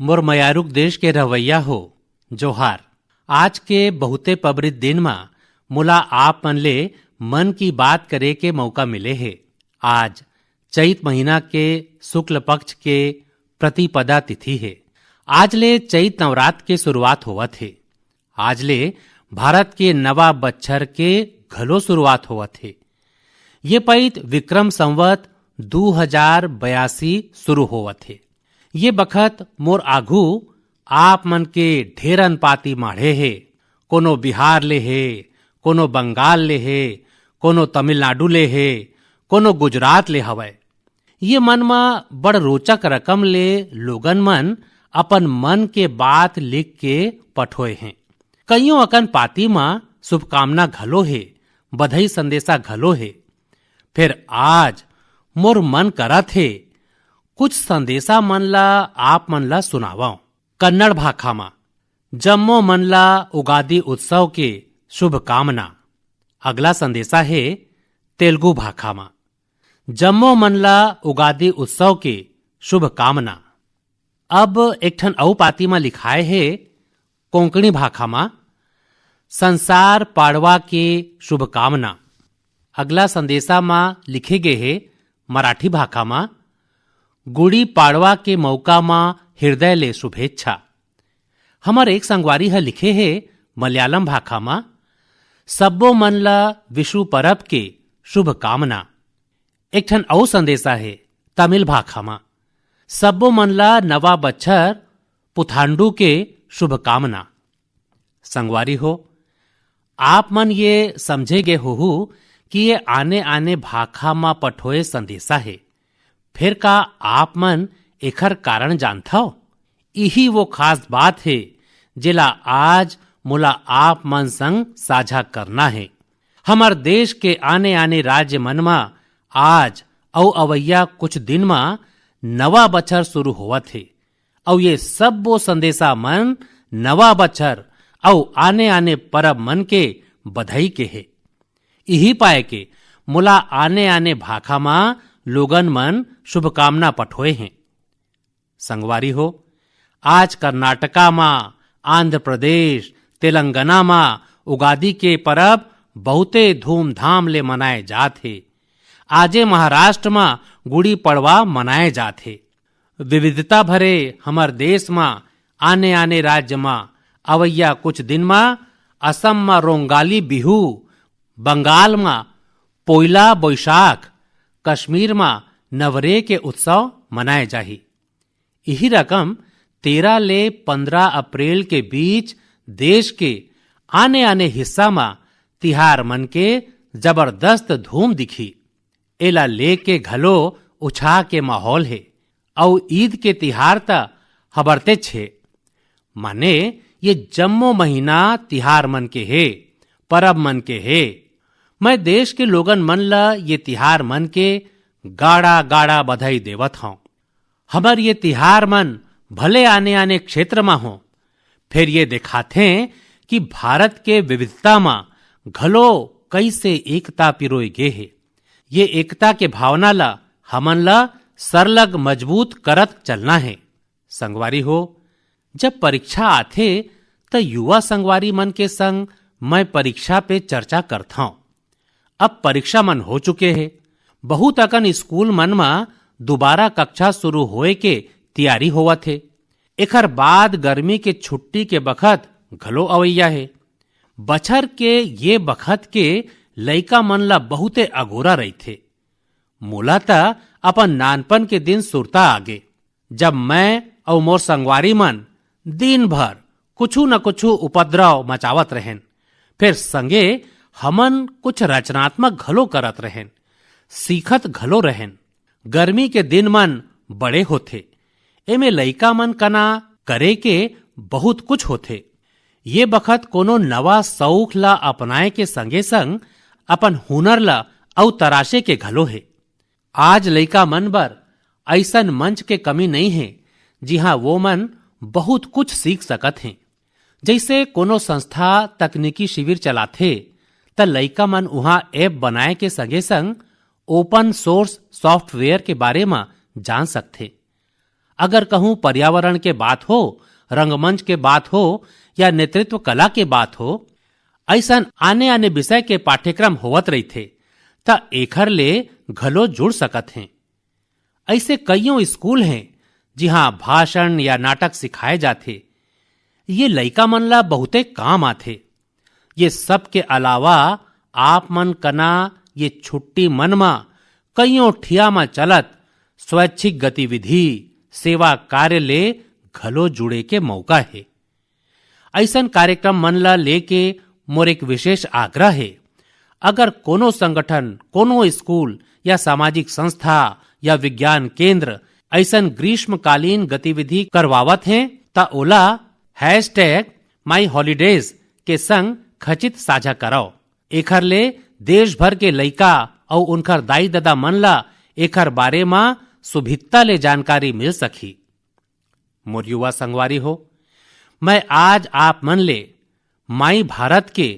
मोर मयारुक देश के रवैया हो जोहार। आज के बहुते पबरित दिन में मुला आप मन ले मन की बात करे के मौका मिले है। आज चैत महीना के शुक्ल पक्ष के प्रतिपदा तिथि है। आज ले चैत नवरात्र के शुरुआत होवत है। आज ले भारत के नवा बच्छर के घलो शुरुआत होवत है। ये पैत विक्रम संवत 2082 शुरू होवत है। ये बखत मोर आघू आप मन के ढेरन पाती माढ़े है। कोनो बिहार ले है, कोनो बंगाल ले है, कोनो तमिलनाडु ले है, कोनो गुजरात ले हवय। ये मन में बड़ रोचक रकम ले लोगन मन अपन मन के बात लिख के पठोए हैं। कईयों अकन पाती में शुभकामना घलो है, बधाई संदेशा घलो है। फिर आज मोर मन करत है कुछ संदेशा मन ला आप मन ला सुनावाओ। कन्नड़ भाखा में जम्मो मन ला उगादी उत्सव के शुभकामना। अगला संदेशा है तेलुगु भाखा में जम्मो मन ला उगादी उत्सव के शुभकामना। अब एक ठन औ पाती में लिखाए है कोंकणी भाखा में संसार पाड़वा के शुभकामना। अगला संदेशा में लिखे गए है मराठी भाखा में गुड़ी पाड़वा के मौका में हृदय ले शुभेच्छा। हमर एक संगवारी है लिखे है मलयालम भाखा में सब्बो मन ला विशु परब के शुभकामना। एक ठन औ संदेशा है तमिल भाखा में सब्बो मन ला नवा बच्छर पुथांडू के शुभकामना। संगवारी हो आप मन ये समझेगे हो कि ये आने आने भाखा में पठोए संदेशा है। फिर का आप मन एखर कारण जानथो? यही वो खास बात है जिला आज मुला आप मन संग साझा करना है। हमार देश के आने आने राज्य मन में आज औ अवैया कुछ दिन में नवा बच्छर शुरू होवत है। और ये सब वो संदेशा मन नवा बच्छर और आने आने परब मन के बधाई के है। यही पाए के मुला आने आने भाखा में लोगन मन शुभकामना पठोए हैं। संगवारी हो आज कर्नाटका में, आंध्र प्रदेश, तेलंगाना में उगादी के परब बहुते धूमधाम ले मनाए जाते। आजे महाराष्ट्र में गुड़ी पड़वा मनाए जाते। विविधता भरे हमार देश में आने आने राज्य में अवैया कुछ दिन में असम में रोंगाली बिहू, बंगाल में पोइला बैशाख, कश्मीर में नवरे के उत्सव मनाए जाही। यही रकम 13 ले 15 अप्रैल के बीच देश के आने आने हिस्सा में तिहार मन के जबरदस्त धूम दिखी। एला लेके घलो उछा के माहौल है। और ईद के तिहार ता हबरते छे। माने ये जम्मो महीना तिहार मन के है, परब मन के है। मैं देश के लोगन मन ला ये तिहार मन के गाड़ा गाड़ा बधाई देवत हूं। हमर ये तिहार मन भले आने आने क्षेत्र में हो, फिर ये दिखाते हैं कि भारत के विविधता में घलो कैसे एकता पिरोई गे है। ये एकता के भावना ला हमन ला सरलग मजबूत करत चलना है। संगवारी हो जब परीक्षा आथे तो युवा संगवारी मन के संग मैं परीक्षा पे चर्चा करता हूं। अब परीक्षा मन हो चुके हैं। बहुत अकन स्कूल मन में दोबारा कक्षा शुरू होए के तैयारी होवत है। एकर बाद गर्मी के छुट्टी के बखत घलो अवैया है। बछर के ये बखत के लइका मन ला बहुते अगोरा रही थे। मोला ता अपन नानपन के दिन सुरता आगे, जब मैं और मोर संगवारी मन दिन भर कुछू न कुछू उपद्रव मचावत रहें। फिर संगे हमन कुछ रचनात्मक घलो करत रहें, सीखत घलो रहें। गर्मी के दिन मन बड़े होथे। एमे लइका मन कना करे के बहुत कुछ होथे। ये बखत कोनो नवा शौक ला अपनाए के संगे संग अपन हुनर ला औ तराशे के घलो है। आज लइका मन बर ऐसन मंच के कमी नहीं है जिहां वो मन बहुत कुछ सीख सकत हैं। जैसे कोनो संस्था तकनीकी शिविर चलाथे त लइका मन उहाँ ऐप बनाए के संगे संग ओपन सोर्स सॉफ्टवेयर के बारे में जान सकथे। अगर कहूं पर्यावरण के बात हो, रंगमंच के बात हो या नेतृत्व कला के बात हो, ऐसन आने आने विषय के पाठ्यक्रम होवत रही थे त एखर ले घलो जुड़ सकत हैं। ऐसे कईयों स्कूल हैं जिहां भाषण या नाटक सिखाए जाते। ये लइका मन ला बहुते काम आथे। ये सब के अलावा आप मन कना ये छुट्टी मन मा कईयों ठिया में चलत स्वैच्छिक गतिविधि सेवा कार्य ले घलो जुड़े के मौका है। ऐसन कार्यक्रम मन ला लेके मोर एक विशेष आग्रह है। अगर कोनो संगठन, कोनो स्कूल या सामाजिक संस्था या विज्ञान केंद्र ऐसन ग्रीष्मकालीन गतिविधि करवावत हैं ता ओला #myholidays के संग खचित साझा कराओ। एखर ले देश भर के लइका और उनकर दाई दादा मन ला एखर बारे में सुभिता ले जानकारी मिल सकी। मोर युवा संगवारी हो, मैं आज आप मन ले माई भारत के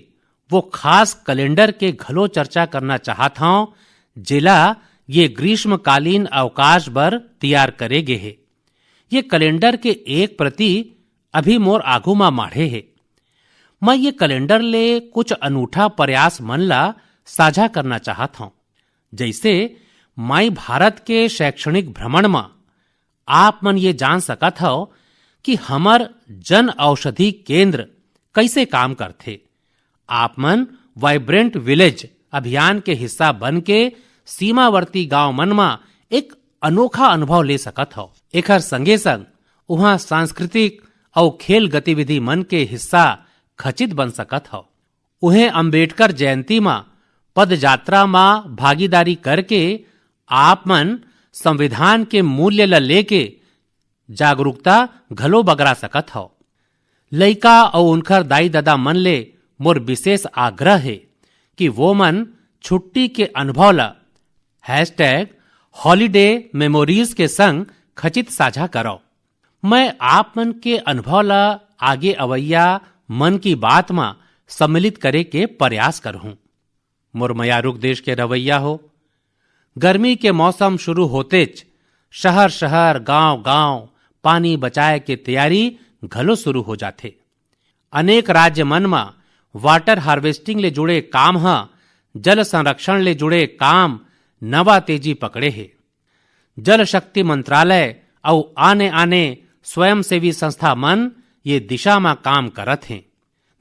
वो खास कैलेंडर के घलो चर्चा करना चाहता हूं जिला ये ग्रीष्मकालीन अवकाश बर तैयार करे गे है। ये कैलेंडर के एक प्रति अभी मोर आगू मा माढ़े है। मैं ये कैलेंडर ले कुछ अनूठा प्रयास मन ला साझा करना चाहता हूं। जैसे माई भारत के शैक्षणिक भ्रमण में आप मन ये जान सकत हो कि हमर जन औषधि केंद्र कैसे काम करते। आप मन वाइब्रेंट विलेज अभियान के हिस्सा बन के सीमावर्ती गांव मन में एक अनोखा अनुभव ले सकत हो। एकर संगे संग वहां सांस्कृतिक और खेल गतिविधि मन के हिस्सा खचित बन सकत हो। उन्हें अंबेडकर जयंती में पद यात्रा में भागीदारी करके आप मन संविधान के मूल्य ल लेके जागरूकता घलो बगरा सकत हो। लइका और उनकर दाई दादा मन ले मोर विशेष आग्रह है कि वो मन छुट्टी के अनुभव ला #holiday memories के संग खचित साझा करो। मैं आप मन के अनुभव ला आगे अवैया मन की बात में सम्मिलित करे के प्रयास करहूं। मोर मयारुक देश के रवैया हो, गर्मी के मौसम शुरू होतेच शहर शहर गांव गांव पानी बचाए के तैयारी घलो शुरू हो जाते। अनेक राज्य मन में वाटर हार्वेस्टिंग ले जुड़े काम ह जल संरक्षण ले जुड़े काम नवा तेजी पकड़े है। जल शक्ति मंत्रालय और आने आने स्वयंसेवी संस्था मन ये दिशा में काम करत हैं।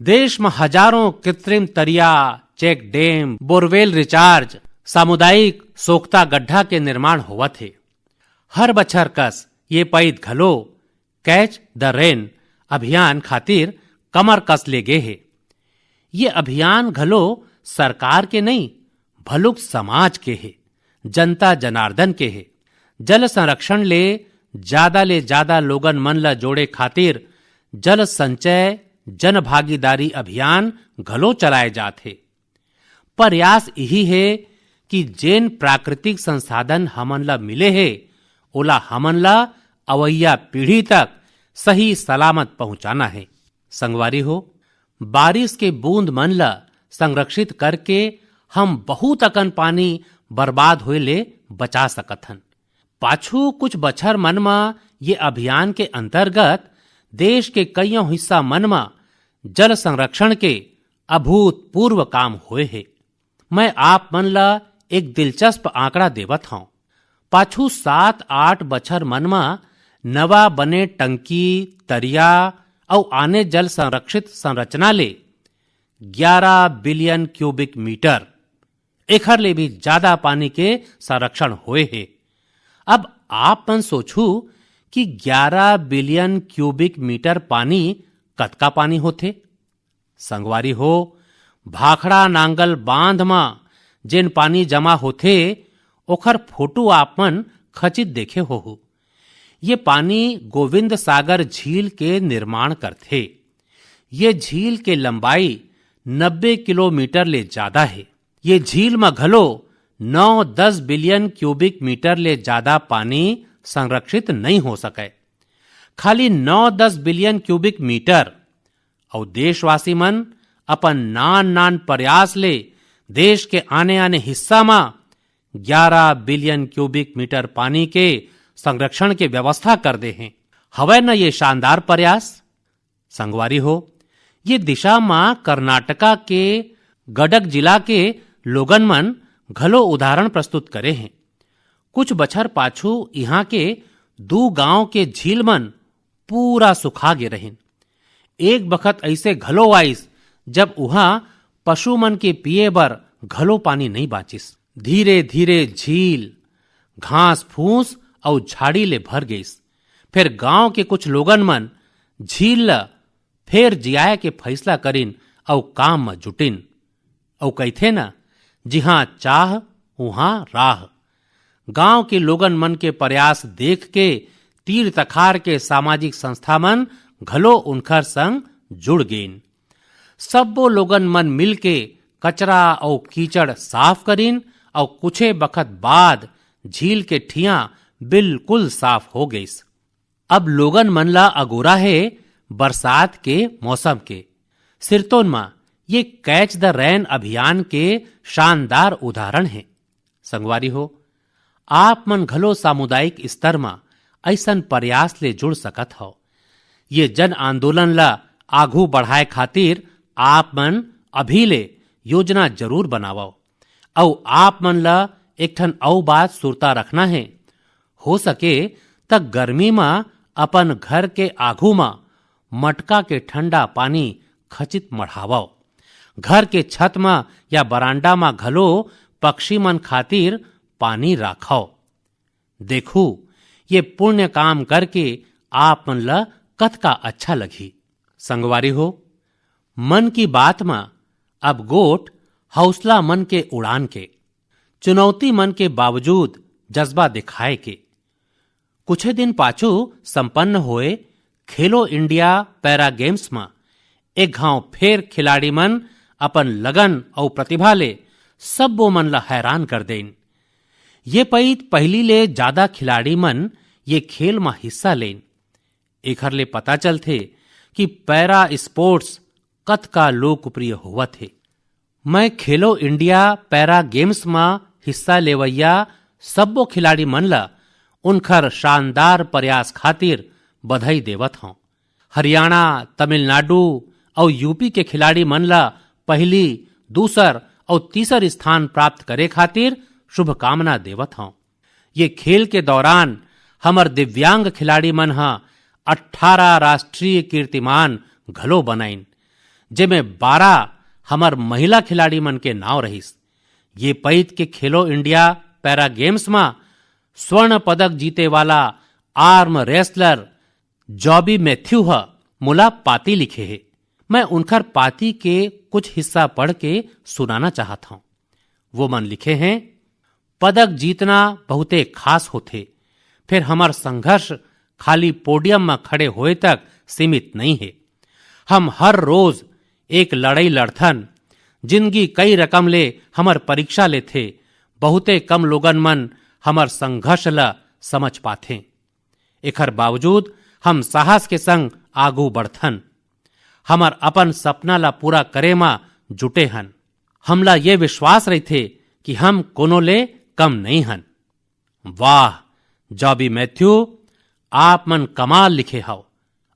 देश में हजारों कृत्रिम तरिया, चेक डैम, बोरवेल रिचार्ज, सामुदायिक सोख्ता गड्ढा के निर्माण होवत है। हर बछर कस ये पैद घलो कैच द रेन अभियान खातिर कमर कस ले गे है। ये अभियान घलो सरकार के नहीं भलुक समाज के है, जनता जनार्दन के है। जल संरक्षण ले ज्यादा लोगन मन ला जोड़े खातिर जल संचय जन भागीदारी अभियान घलो चलाए जाते। प्रयास यही है कि जेन प्राकृतिक संसाधन हमन ला मिले है ओला हमन ला अवैया पीढ़ी तक सही सलामत पहुंचाना है। संगवारी हो, बारिश के बूंद मन ला संरक्षित करके हम बहुत अकन पानी बर्बाद होए ले बचा सकत हन। पाछू कुछ बछर मन में ये अभियान के अंतर्गत देश के कईयों हिस्सा मन में जल संरक्षण के अभूतपूर्व काम हुए है। मैं आप मन ला एक दिलचस्प आंकड़ा देवत हूं। पाछू 7-8 बछर मन में नवा बने टंकी, तरिया और आने जल संरक्षित संरचना ले 11 बिलियन क्यूबिक मीटर एखर ले भी ज्यादा पानी के संरक्षण हुए है। अब आप मन सोचू कि 11 बिलियन क्यूबिक मीटर पानी कतका पानी होथे। संगवारी हो, भाखड़ा नांगल बांध में जेन पानी जमा होथे ओखर फोटो आप मन खचित देखे हो। ये पानी गोविंद सागर झील के निर्माण करथे। ये झील के लंबाई 90 किलोमीटर ले ज्यादा है। ये झील में घलो 9-10 बिलियन क्यूबिक मीटर ले ज्यादा पानी संरक्षित नहीं हो सके। खाली 9-10 बिलियन क्यूबिक मीटर और देशवासी मन अपन नान प्रयास ले देश के आने आने हिस्सा में 11 बिलियन क्यूबिक मीटर पानी के संरक्षण के व्यवस्था कर दे हैं। हवे न ये शानदार प्रयास। संगवारी हो, ये दिशा में कर्नाटका के गडक जिला के लोगन मन घलो उदाहरण प्रस्तुत करे हैं। कुछ बछर पाछू यहाँ के 2 गांव के झील मन पूरा सुखा गे रहिन। एक बखत ऐसे घलो आइस जब वहां पशु मन के पिए बर घलो पानी नहीं बाचिस। धीरे धीरे झील घास फूस और झाड़ी ले भर गईस। फिर गांव के कुछ लोगन मन झील ल फेर जियाए के फैसला करिन और काम में जुटिन। और कहथे न, जिहां चाह उहां राह। गांव के लोगन मन के प्रयास देख के तीर तखार के सामाजिक संस्था मन घलो उनकर संग जुड़ गईन। सबो लोगन मन मिल के कचरा और कीचड़ साफ करिन और कुछे बखत बाद झील के ठिया बिल्कुल साफ हो गईस। अब लोगन मन ला अगोरा है बरसात के मौसम के। सिरतोन में ये कैच द रैन अभियान के शानदार उदाहरण है। संगवारी हो, आप मन घलो सामुदायिक स्तर में ऐसन प्रयास ले जुड़ सकत हो। ये जन आंदोलन ला आगू बढ़ाए खातिर आप मन अभी ले योजना जरूर बनावो। और आप मन ला एक ठन औ बात सुरता रखना है, हो सके तक गर्मी में अपन घर के आगू में मटका के ठंडा पानी खचित मढ़ावो। घर के छत में या बरांडा में घलो पक्षी मन खातिर पानी राखो। देखू, ये पुण्य काम करके आप मन ला कतका अच्छा लगी। संगवारी हो, मन की बात में अब गोट हौसला मन के उड़ान के, चुनौती मन के बावजूद जज्बा दिखाए के। कुछ दिन पाछू संपन्न हुए खेलो इंडिया पैरा गेम्स में एक घाव फेर खिलाड़ी मन अपन लगन और प्रतिभा ले सबो मन ला हैरान कर देन। ये पईत पहली ले ज्यादा खिलाड़ी मन ये खेल में हिस्सा लेन। एखर ले पता चलथे कि पैरा स्पोर्ट्स कतका लोकप्रिय हुआ थे। मैं खेलो इंडिया पैरा गेम्स में हिस्सा लेवैया सबो खिलाड़ी मन ला उनकर शानदार प्रयास खातिर बधाई देवत हूं। हरियाणा, तमिलनाडु और यूपी के खिलाड़ी मन ला पहली, दूसर और तीसर स्थान प्राप्त करे खातिर शुभकामना देवत हूं। ये खेल के दौरान हमर दिव्यांग खिलाड़ी मन हा 18 राष्ट्रीय कीर्तिमान घलो बनाइन, जेमे 12 हमर महिला खिलाड़ी मन के नाव रहिस। ये पईत के खेलो इंडिया पैरा गेम्स में स्वर्ण पदक जीते वाला आर्म रेसलर जॉबी मैथ्यू हा मुला पाती लिखे है। मैं उनकर पाती के कुछ हिस्सा पढ़ के सुनाना चाहता हूं। वो मन लिखे हैं, पदक जीतना बहुते खास होते, फिर हमार संघर्ष खाली पोडियम में खड़े होए तक सीमित नहीं है। हम हर रोज एक लड़ाई लड़थन। जिंदगी कई रकम ले हमर परीक्षा लेथे। बहुते कम लोगन मन हमर संघर्ष ला समझ पाथे। एकर बावजूद हम साहस के संग आगू बढ़थन। हमर अपन सपना ला पूरा करे मा जुटे हन। हमला ये विश्वास रहथे कि हम कोनो ले कम नहीं हन। वाह जॉबी मैथ्यू, आप मन कमाल लिखे हो,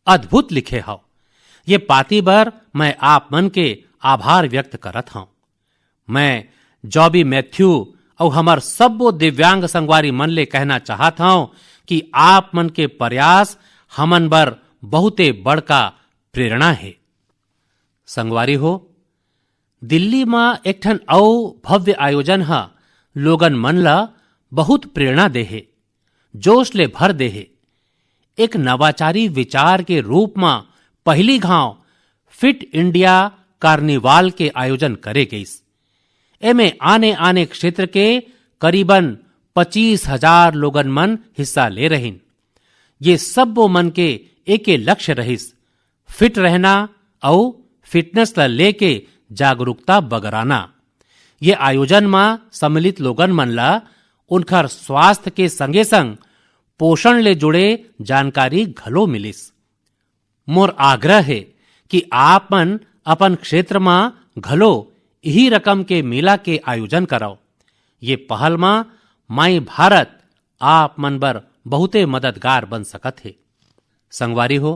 अद्भुत लिखे हो। ये पाती बर मैं आप मन के आभार व्यक्त करत हूं। मैं जॉबी मैथ्यू और हमार सबो दिव्यांग संगवारी मन ले कहना चाहत हूं कि आप मन के प्रयास हमन बर बहुते बड़का प्रेरणा है। संगवारी हो, दिल्ली में एक ठन औ भव्य आयोजन हा लोगन मन ला बहुत प्रेरणा देहे, जोश ले भर देहे। एक नवाचारी विचार के रूप में पहली घाव फिट इंडिया कार्निवाल के आयोजन करे गईस। एमे आने आने क्षेत्र के करीबन 25,000 लोगन मन हिस्सा ले रहिन। ये सबो मन के एके लक्ष्य रहिस, फिट रहना और फिटनेस ला लेके जागरूकता बगराना। ये आयोजन में सम्मिलित लोगन मन ला उनकर स्वास्थ्य के संगे संग पोषण ले जुड़े जानकारी घलो मिलिस। मोर आग्रह है कि आप मन अपन क्षेत्र में घलो यही रकम के मेला के आयोजन कराओ। ये पहल में माई भारत आप मन बर बहुते मददगार बन सकत है। संगवारी हो,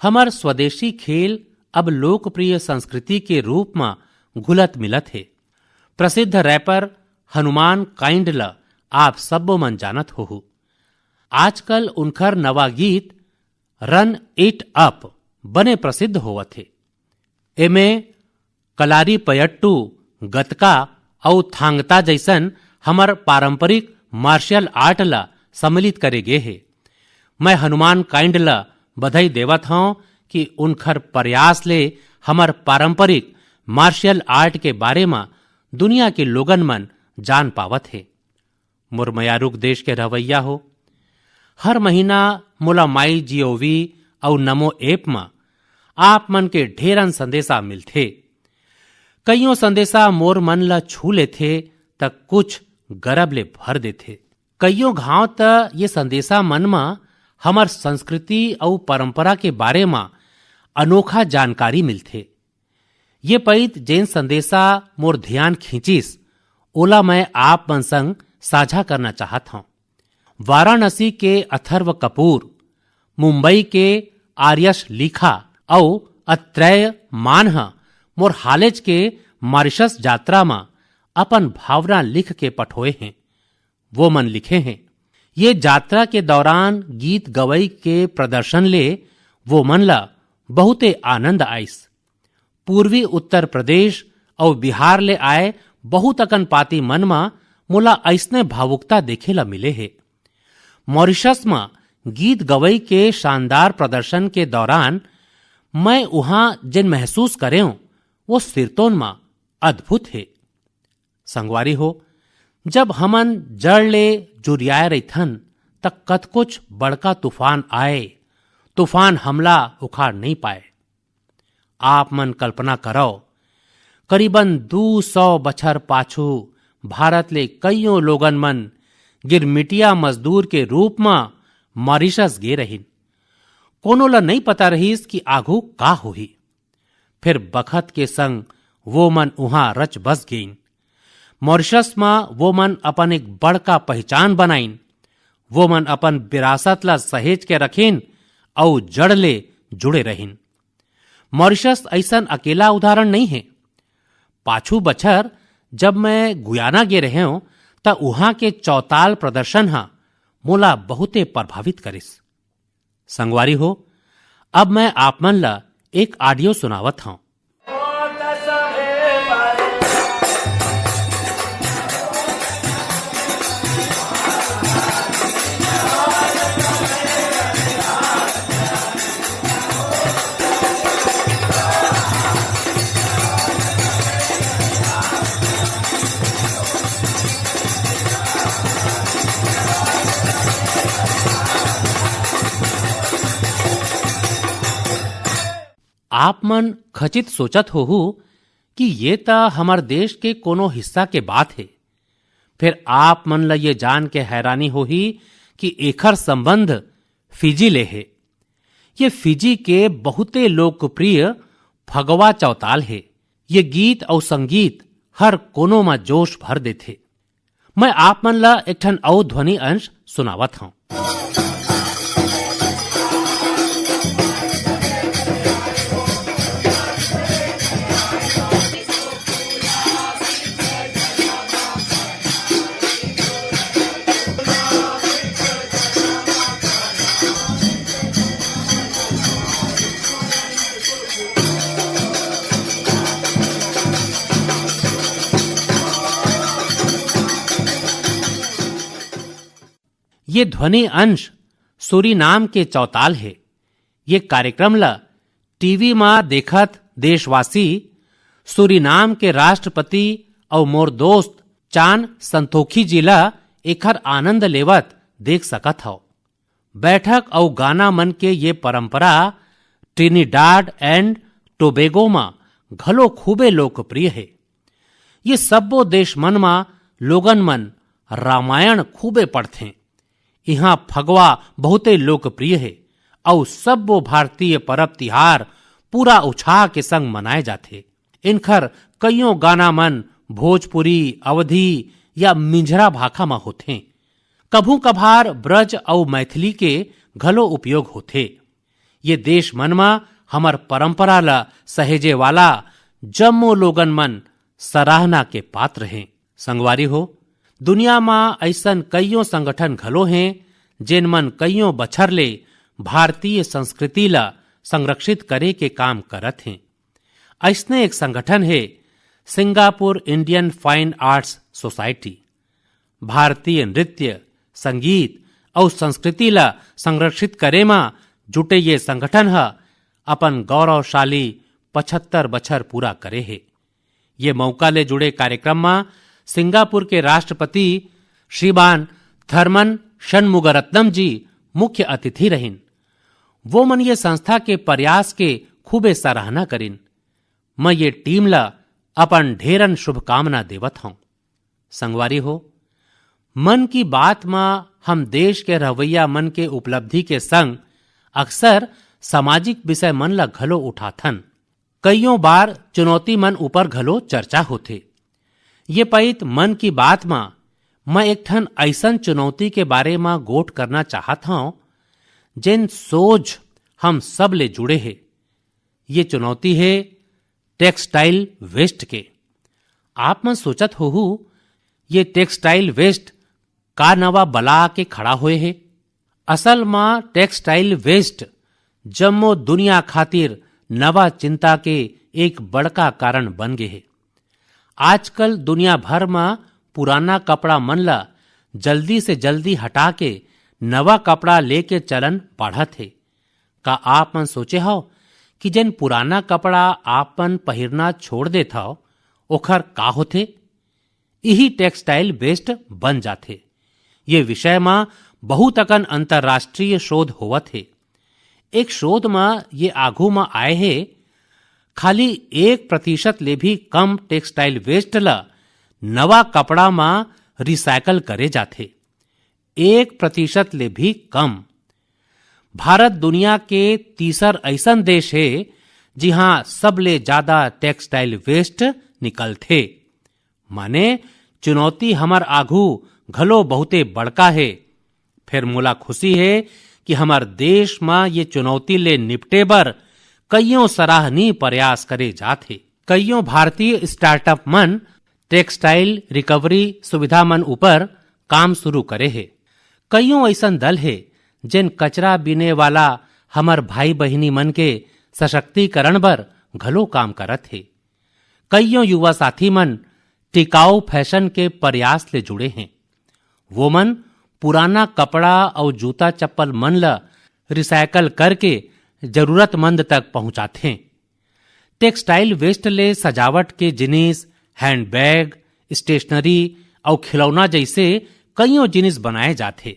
हमर स्वदेशी खेल अब लोकप्रिय संस्कृति के रूप में घुलत मिलत है। प्रसिद्ध रैपर हनुमान काइंड ल आप सब मन जानत हो। आजकल उनकर नवा गीत रन इट अप बने प्रसिद्ध होवत है। एमे कलारी पयट्टू, गतका और थांगता जैसन हमर पारंपरिक मार्शल आर्ट ला सम्मिलित करे गे है। मैं हनुमान काइंड ला बधाई देवत हूं कि उनकर प्रयास ले हमर पारंपरिक मार्शल आर्ट के बारे में दुनिया के लोगन मन जान पावत है। मुरमयारुक देश के रवैया हो, हर महीना मोला माई जीओवी और नमो ऐप में आप मन के ढेरन संदेशा मिलथे। कईयों संदेशा मोर मन ला छू लेथे तक कुछ गरब ले भर देथे। कईयों घाव त ये संदेशा मन में हमर संस्कृति और परंपरा के बारे में अनोखा जानकारी मिलथे। ये पइत जेन संदेशा मोर ध्यान खींचिस ओला मैं आप मन संग साझा करना चाहत हूं। वाराणसी के अथर्व कपूर, मुंबई के आर्यश लिखा और अत्रय मानह मोर हालेज के मॉरिशस यात्रा में अपन भावना लिख के पठोए हैं। वो मन लिखे हैं, ये यात्रा के दौरान गीत गवई के प्रदर्शन ले वो मन ला बहुते आनंद आइस। पूर्वी उत्तर प्रदेश और बिहार ले आए बहुत अकन पाती मन में मोला ऐसने भावुकता देखे ला मिले है। मॉरिशस में गीत गवई के शानदार प्रदर्शन के दौरान मैं वहां जिन महसूस करे वो सिरतोन में अद्भुत है। संगवारी हो, जब हमन जड़ ले जुरियाए रहीथन तक कत कुछ बड़का तूफान आए, तूफान हमला उखाड़ नहीं पाए। आप मन कल्पना करो, करीबन 200 बछर पाछू भारत ले कईयों लोगन मन गिरमिटिया मजदूर के रूप में मॉरिशस गे रहिन। कोनो ला नहीं पता रहीस कि आगू का होही। फिर बखत के संग वो मन उहां रच बस गईन। मॉरिशस में वो मन अपन एक बड़का पहचान बनाइन। वो मन अपन विरासत ला सहेज के रखिन और जड़ ले जुड़े रहिन। मॉरिशस ऐसन अकेला उदाहरण नहीं है। पाछू बछर जब मैं गुयाना गे रहे हूं त उहां के चौताल प्रदर्शन हा मोला बहुते प्रभावित करिस। संगवारी हो, अब मैं आप मन ला एक ऑडियो सुनावत हूं। आप मन खचित सोचत होहू कि ये ता हमार देश के कोनो हिस्सा के बात है। फिर आप मन ला ये जान के हैरानी होही कि एखर संबंध फिजी ले है। ये फिजी के बहुते लोकप्रिय फगवा चौताल है। ये गीत और संगीत हर कोनो में जोश भर देथे। मैं आप मन ला एक ठन और ध्वनि अंश सुनावत हूं। ये ध्वनि अंश सूरीनाम के चौताल है। ये कार्यक्रम ला टीवी में देखत देशवासी सूरीनाम के राष्ट्रपति और मोर दोस्त चान संतोखी जी ला एखर आनंद लेवत देख सकत हो। बैठक और गाना मन के ये परंपरा ट्रिनिडाड एंड टोबेगो में घलो खूबे लोकप्रिय है। ये सब्बो देश मन में लोगन मन रामायण खूबे पढ़थे। यहाँ फगवा बहुते लोकप्रिय है और सब्बो भारतीय परब तिहार पूरा उत्साह के संग मनाए जाते। इनखर कईयों गाना मन भोजपुरी, अवधी या मिंझरा भाखा में होते। कभू कभार ब्रज और मैथिली के घलो उपयोग होथे। ये देश मन में हमर परंपरा ला सहेजे वाला जम्मो लोगन मन सराहना के पात्र हैं। संगवारी हो, दुनिया में ऐसन कईयों संगठन घलो हैं जिन मन कईयों बछर ले भारतीय संस्कृति ला संरक्षित करे के काम करत हैं। ऐसने एक संगठन है Singapore Indian fine arts society. भारतीय नृत्य, संगीत और संस्कृति ला संरक्षित करे में जुटे ये संगठन है अपन गौरवशाली 75 बछर पूरा करे है। ये मौका ले जुड़े कार्यक्रम में सिंगापुर के राष्ट्रपति श्रीमान थर्मन षणमुगरत्नम जी मुख्य अतिथि रहिन। वो मन ये संस्था के प्रयास के खूबे सराहना करिन। मैं ये टीम ला अपन ढेरन शुभकामना देवत हूं। संगवारी हो, मन की बात में हम देश के रवैया मन के उपलब्धि के संग अक्सर सामाजिक विषय मन ला घलो उठाथन। कईयों बार चुनौती मन ऊपर घलो चर्चा होथे। ये पइत मन की बात में मैं एक ठन ऐसन चुनौती के बारे में गोट करना चाहत हूं जिन सोच हम सब ले जुड़े हैं। ये चुनौती है टेक्सटाइल वेस्ट के। आप मन सोचत हो ये टेक्सटाइल वेस्ट का नवा बला के खड़ा हुए है। असल में टेक्सटाइल वेस्ट जम्मो दुनिया खातिर नवा चिंता के एक बड़का कारण बन गए है। आजकल दुनिया भर में पुराना कपड़ा मन ला जल्दी से जल्दी हटा के नवा कपड़ा लेके चलन बढ़त है। का आप मन सोचे हो कि जिन पुराना कपड़ा आप मन पहिरना छोड़ देत हो ओखर का होथे? यही टेक्सटाइल वेस्ट बन जाथे। ये विषय में बहुत अकन अंतरराष्ट्रीय शोध होवत है। एक शोध में ये आगू में आए है खाली 1% ले भी कम टेक्सटाइल वेस्ट ला नवा कपड़ा में रिसाइकल करे जाथे। 1% ले भी कम। भारत दुनिया के तीसर ऐसन देश है जहां सबले ज्यादा टेक्सटाइल वेस्ट निकलथे। माने चुनौती हमर आगू घलो बहुते बड़का है। फिर मोला खुशी है कि हमार देश में ये चुनौती ले निपटे बर कईयों सराहनीय प्रयास करे जाथे। कईयों भारतीय स्टार्टअप मन टेक्सटाइल रिकवरी सुविधा मन ऊपर काम शुरू करे है। कईयों ऐसन दल है जिन कचरा बीने वाला हमर भाई बहिनी मन के सशक्तिकरण बर घलो काम करत है। कईयों युवा साथी मन टिकाऊ फैशन के प्रयास ले जुड़े हैं। वो मन पुराना कपड़ा और जूता चप्पल मन ला रिसाइकल करके जरूरतमंद तक पहुंचाते। टेक्सटाइल वेस्ट ले सजावट के जिनिस, हैंडबैग, स्टेशनरी और खिलौना जैसे कईयों जिनिस बनाए जाते।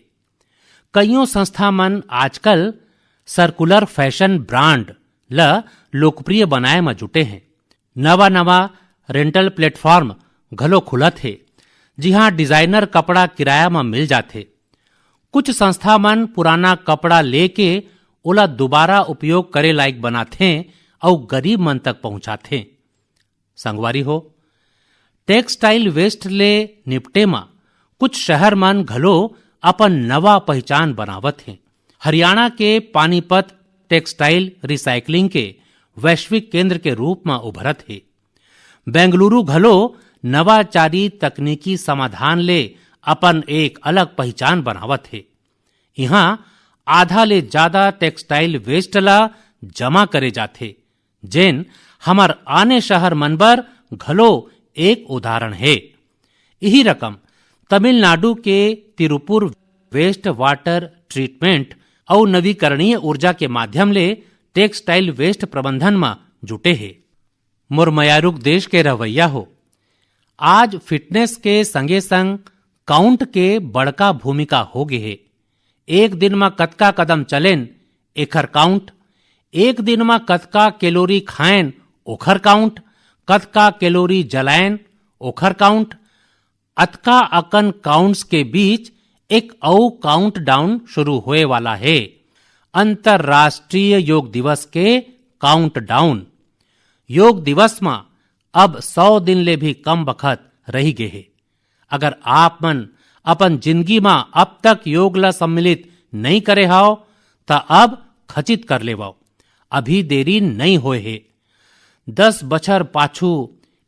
कईयों संस्था मन आजकल सर्कुलर फैशन ब्रांड ला लोकप्रिय बनाए में जुटे हैं। नवा नवा रेंटल प्लेटफॉर्म घलो खुलत है जहां डिजाइनर कपड़ा किराया में मिल जाते। कुछ संस्था मन पुराना कपड़ा लेके ओला दोबारा उपयोग करे लायक बनाथे और गरीब मन तक पहुंचाथे। संगवारी हो, टेक्सटाइल वेस्ट ले निपटे में कुछ शहर मन घलो अपन नवा पहचान बनावत हैं। हरियाणा के पानीपत टेक्सटाइल रिसाइकलिंग के वैश्विक केंद्र के रूप में उभरत है। बेंगलुरु घलो नवाचारी तकनीकी समाधान ले अपन एक अलग पहचान बनावत है। यहाँ आधा ले ज्यादा टेक्सटाइल वेस्ट ला जमा करे जाथे, जेन हमर आने शहर मन बर घलो एक उदाहरण है। यही रकम तमिलनाडु के तिरुपुर वेस्ट वाटर ट्रीटमेंट और नवीकरणीय ऊर्जा के माध्यम ले टेक्सटाइल वेस्ट प्रबंधन में जुटे है। मुरमयारुक देश के रवैया हो, आज फिटनेस के संगे संग काउंट के बड़का भूमिका हो गए है। एक दिन में कतका कदम चलेन एखर काउंट, एक दिन में कतका कैलोरी खाएन ओखर काउंट, कतका कैलोरी जलाएन ओखर काउंट। अतका अकन काउंट्स के बीच एक और काउंट डाउन शुरू होए वाला है, अंतरराष्ट्रीय योग दिवस के काउंट डाउन। योग दिवस में अब 100 दिन ले भी कम वक्त रही गए है। अगर आप मन अपन जिंदगी में अब तक योग ला सम्मिलित नहीं करे हाओ ता अब खचित कर लेवाओ, अभी देरी नहीं होए है। 10 बछर पाछू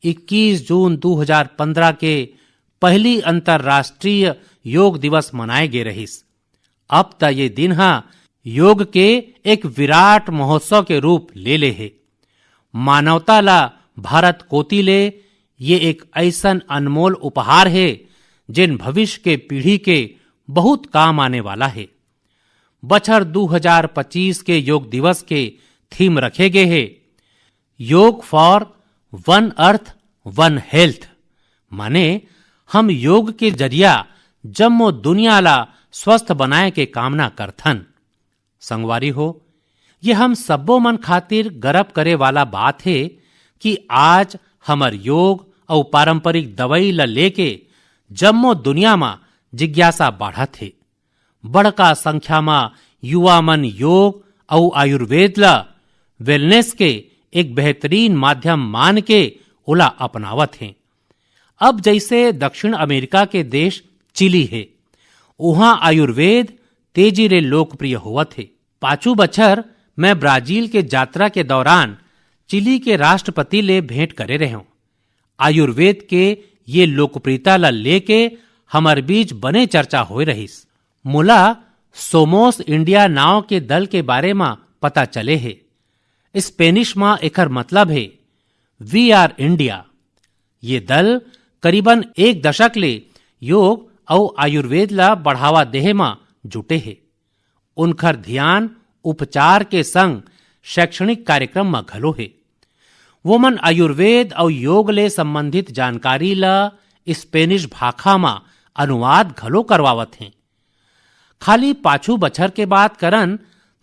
21 जून 2015 के पहली अंतर्राष्ट्रीय योग दिवस मनाए गे रहिस। अब त ये दिन योग के एक विराट महोत्सव के रूप ले ले है। मानवता ला भारत कोती ले ये एक ऐसन अनमोल उपहार है जिन भविष्य के पीढ़ी के बहुत काम आने वाला है। बछर 2025 के योग दिवस के थीम रखे गए हैं योग for one earth one health, माने हम योग के जरिया जम्मो दुनिया ला स्वस्थ बनाए के कामना करथन। संगवारी हो, ये हम सबो मन खातिर गर्व करे वाला बात है कि आज हमर योग और पारंपरिक दवाई ला लेके जम्मो दुनिया में जिज्ञासा बढ़त है। बड़का संख्या में युवा मन योग और आयुर्वेद ला वेलनेस के एक बेहतरीन माध्यम मान के उला अपनावत हैं। अब जैसे दक्षिण अमेरिका के देश चिली है, वहां आयुर्वेद तेजी रे लोकप्रिय होवत है। पाछू बछर मैं ब्राजील के यात्रा के दौरान चिली के राष्ट्रपति ले भेंट करे रहे हूं। आयुर्वेद के ये लोकप्रियता ला लेके हमार बीच बने चर्चा हो रहीस। मुला सोमोस इंडिया नाव के दल के बारे में पता चले है। स्पेनिश में एकर मतलब है वी आर इंडिया। ये दल करीबन 1 दशक ले योग और आयुर्वेद ला बढ़ावा देहे में जुटे है। उनकर ध्यान उपचार के संग शैक्षणिक कार्यक्रम में घलो है। वो मन आयुर्वेद और योग ले संबंधित जानकारी ला स्पेनिश भाषा में अनुवाद घलो करवावत हैं। खाली पाछू बछर के बात करन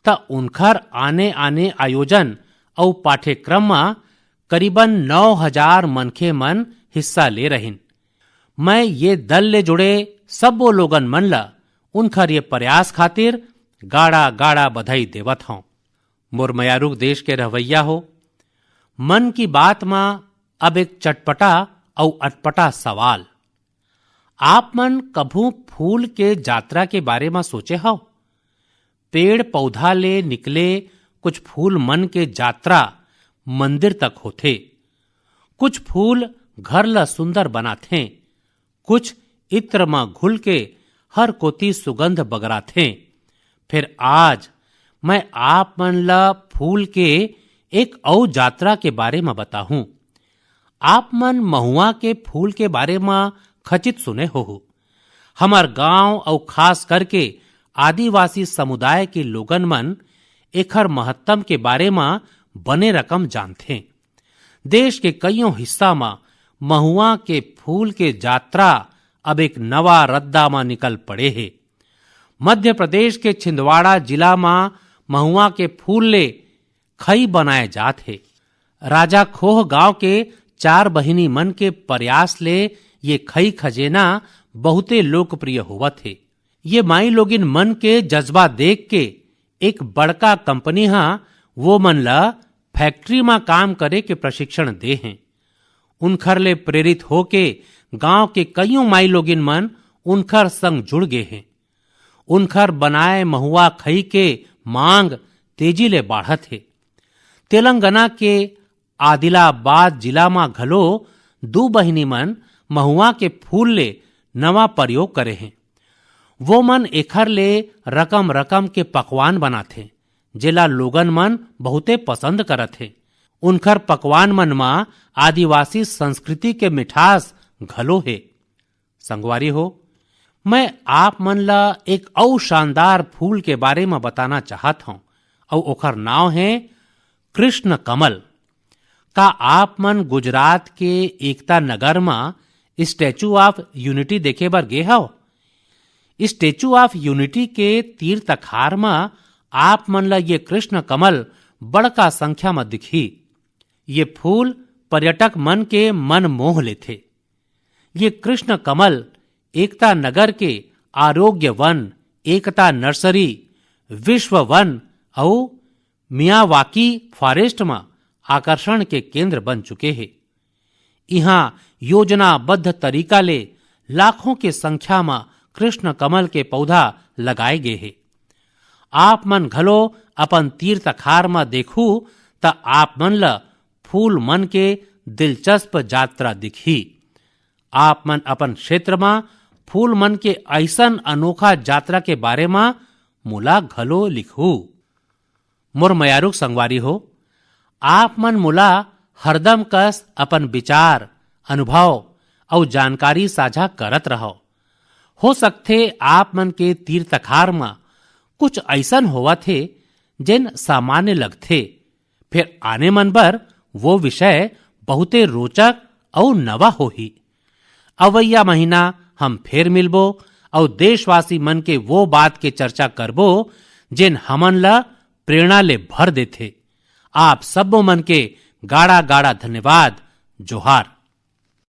त उनकर आने आने आयोजन और पाठ्यक्रम में करीबन 9000 मनखे मन हिस्सा ले रहिन। मैं ये दल ले जुड़े सब वो लोगन मन ला उनकर ये प्रयास खातिर गाड़ा गाड़ा बधाई देवत हूं। मोर मयारुक देश के रहवैया हो, मन की बात में अब एक चटपटा और अटपटा सवाल। आप मन कभू फूल के यात्रा के बारे में सोचे हो? पेड़ पौधा ले निकले कुछ फूल मन के यात्रा मंदिर तक होते। कुछ फूल घर ला सुंदर बनाथे, कुछ इत्र में घुल के हर कोती सुगंध बगराथे। फिर आज मैं आप मन ला फूल के एक और यात्रा के बारे में बताऊं। आप मन महुआ के फूल के बारे में खचित सुने हो। हमार गांव और खास करके आदिवासी समुदाय के लोगन मन एखर महत्तम के बारे में बने रकम जानते। देश के कईयों हिस्सा में महुआ के फूल के यात्रा अब एक नवा रद्दा में निकल पड़े है। मध्य प्रदेश के छिंदवाड़ा जिला में महुआ के फूल ले खई बनाए जात है। राजा खोह गांव के 4 बहिनी मन के प्रयास ले ये खई खजेना बहुते लोकप्रिय होवत है। ये माई लोगिन मन के जज्बा देख के एक बड़का कंपनी वो मन ला फैक्ट्री में काम करे के प्रशिक्षण दे हैं। उनखर ले प्रेरित होके गांव के कईयों माई लोगिन मन उनखर संग जुड़ गए हैं। उनखर बनाए महुआ खई के मांग तेजी ले बढ़त है। तेलंगाना के आदिलाबाद जिला में घलो 2 बहिनी मन महुआ के फूल ले नवा प्रयोग करे हैं। वो मन एखर ले रकम रकम के पकवान बनाथे, जेला लोगन मन बहुते पसंद करत है। उनखर पकवान मन में आदिवासी संस्कृति के मिठास घलो है। संगवारी हो, मैं आप मन ला एक और शानदार फूल के बारे में बताना चाहत हूं और ओखर नाव है कृष्ण कमल। का आप मन गुजरात के एकता नगर में स्टैचू ऑफ यूनिटी देखे बर गे हो? स्टैचू ऑफ यूनिटी के तीर तखार में आप मन ला ये कृष्ण कमल बड़का संख्या में दिखी। ये फूल पर्यटक मन के मन मोह लेथे। ये कृष्ण कमल एकता नगर के आरोग्य वन, एकता नर्सरी, विश्व वन और मियावाकी फॉरेस्ट में आकर्षण के केंद्र बन चुके हैं। यहाँ योजनाबद्ध तरीका ले लाखों के संख्या में कृष्ण कमल के पौधा लगाए गे हे। आप मन घलो अपन तीर्थ खार में देखू त आप मन ल फूल मन के दिलचस्प यात्रा दिखी। आप मन अपन क्षेत्र में फूल मन के ऐसन अनोखा यात्रा के बारे में मोला घलो लिखू। मोर मयारुक संगवारी हो, आप मन मोला हरदम कस अपन विचार, अनुभव और जानकारी साझा करत रहो। हो सकथे आप मन के तीर्थखार में कुछ ऐसन होवा थे जिन सामान्य लगथे, फिर आने मन बर वो विषय बहुते रोचक और नवा होही। अवैया महीना हम फिर मिलबो और देशवासी मन के वो बात के चर्चा करबो जिन हमन ला प्रेरणा ले भर देथे। आप सब मन के गाड़ा गाड़ा धन्यवाद। जोहार।